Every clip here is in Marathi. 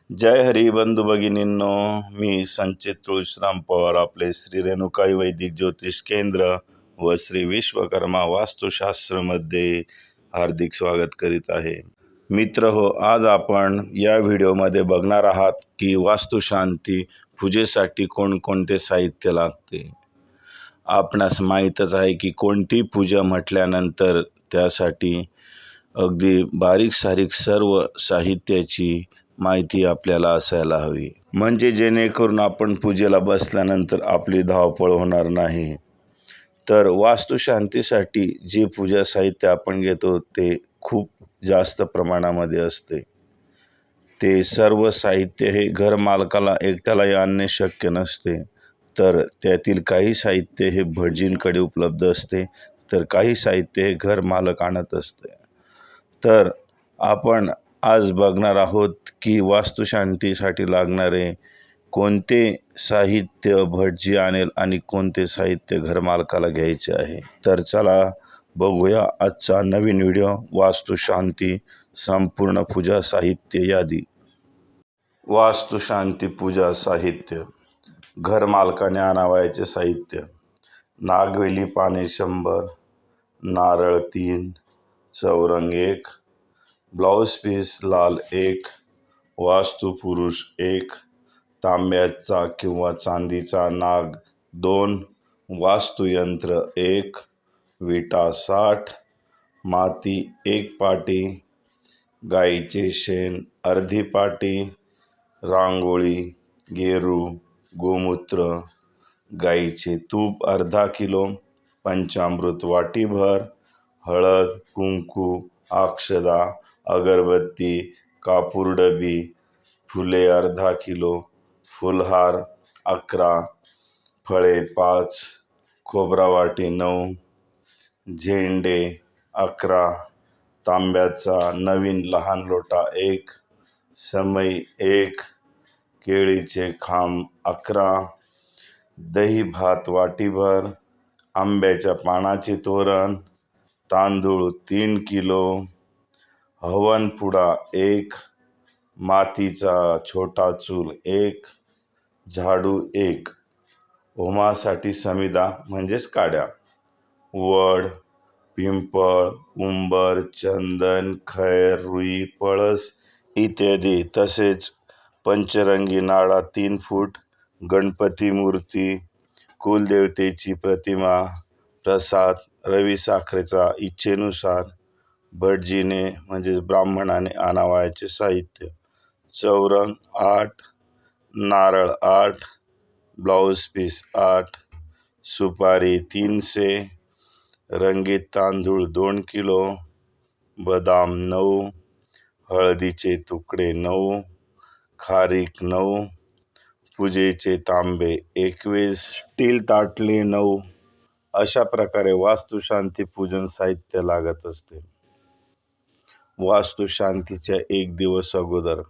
जय हरी बंधू भगिनींनो, मी संचित तुळशीराम पवार आपले श्री रेणुकाई वैदिक ज्योतिष केंद्र व श्री विश्वकर्मा वास्तुशास्त्रमध्ये हार्दिक स्वागत करीत आहे। मित्र हो, आज आपण या व्हिडिओमध्ये बघणार आहात की वास्तुशांती पूजेसाठी कोणकोणते साहित्य लागते। आपणास माहीतच आहे की कोणती पूजा म्हटल्यानंतर त्यासाठी अगदी बारीक सारीक सर्व साहित्याची माहिती आपल्याला असायला हवी, म्हणजे जेणेकरून आपण पूजेला बसल्यानंतर आपली धावपळ होणार नाही। तर वास्तुशांतीसाठी जे पूजा साहित्य आपण घेतो ते खूप जास्त प्रमाणामध्ये असते। ते सर्व साहित्य हे घर मालकाला एकट्यालाही आणणे शक्य नसते, तर त्यातील काही साहित्य हे भटजींकडे उपलब्ध असते, तर काही साहित्य हे घर मालक आणत असते। तर आपण आज बघणार आहोत की वास्तुशांतीसाठी लागणारे कोणते साहित्य भटजी आणेल आणि कोणते साहित्य घरमालकाला घ्यायचे आहे। तर चला बघूया आजचा नवीन व्हिडिओ, वास्तुशांती संपूर्ण पूजा साहित्य यादी। वास्तुशांती पूजा साहित्य घरमालकाने आणावयाचे साहित्य: नागवेली पाने 100, नारळ 3, चौरंग 1, ब्लाउज पीस लाल 1, वास्तुपुरुष 1, तांब्याचा किंवा चांदीचा नाग 2, वास्तुयंत्र 1, विटा 60, माती 1 पाटी, गाईचे शेण अर्धी पाटी, रांगोळी, गेरू, गोमूत्र, गाईचे तूप अर्धा किलो, पंचामृत वाटीभर, हळद, कुंकू, अक्षदा, अगरबत्ती, कापूर डबी, फुले अर्धा किलो, फुलहार 11, फळे 5, खोबरा वाटी 9, झेंडे 11, तांब्याचा नवीन लहान लोटा 1, समई 1, केळीचे खांब 11, दही भात वाटीभर, आंब्याच्या पानाचे तोरण, तांदूळ 3 किलो, हवनपुडा 1, मातीचा छोटा चूल 1, झाडू 1, होमासाठी समिधा म्हणजेच काड्या, वड, पिंपळ, उंबर, चंदन, खैर, रुई, पळस इत्यादी, तसेच पंचरंगी नाळा 3 फूट, गणपती मूर्ती, कुलदेवतेची प्रतिमा, प्रसाद, रवी साखरेचा इच्छेनुसार भटजीने म्हणजेच ब्राह्मणाने आणावयाचे साहित्य: चौरंग 8, नारळ 8, ब्लाउज पीस 8, सुपारी 300, रंगीत तांदूळ 2 किलो, बदाम 9, हळदीचे तुकडे 9, खारीक 9, पूजेचे तांबे 21, स्टील ताटली 9। अशा प्रकारे वास्तुशांती पूजन साहित्य लागत असते। वास्तुशांतीच्या 1 दिवस अगोदर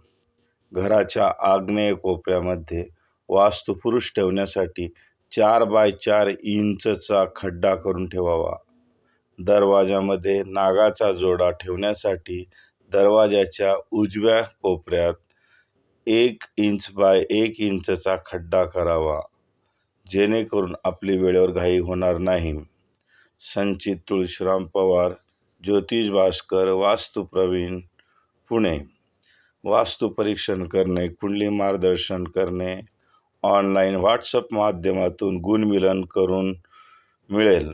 घराच्या आग्नेय कोपऱ्यामध्ये वास्तुपुरुष ठेवण्यासाठी 4 बाय 4 इंचचा खड्डा करून ठेवावा। दरवाजामध्ये नागाचा जोडा ठेवण्यासाठी दरवाजाच्या उजव्या कोपऱ्यात 1 इंच बाय 1 इंचचा खड्डा करावा, जेणेकरून आपली वेळेवर घाई होणार नाही। संचित तुळशीराम पवार, ज्योतिष भास्कर, वास्तुप्रवीण, पुणे। वास्तु परीक्षण करणे, कुंडली मार्गदर्शन करणे, ऑनलाईन व्हॉट्सअप माध्यमातून गुणमिलन करून मिळेल।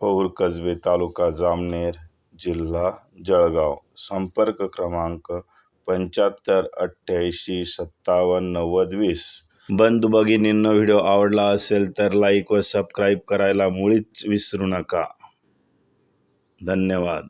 पौर कसबे, तालुका जामनेर, जिल्हा जळगाव। संपर्क क्रमांक 75 88 57 90 20। बंधू भगिनींनो, व्हिडिओ आवडला असेल तर लाईक व सबस्क्राईब करायला मुळीच विसरू नका। धन्यवाद।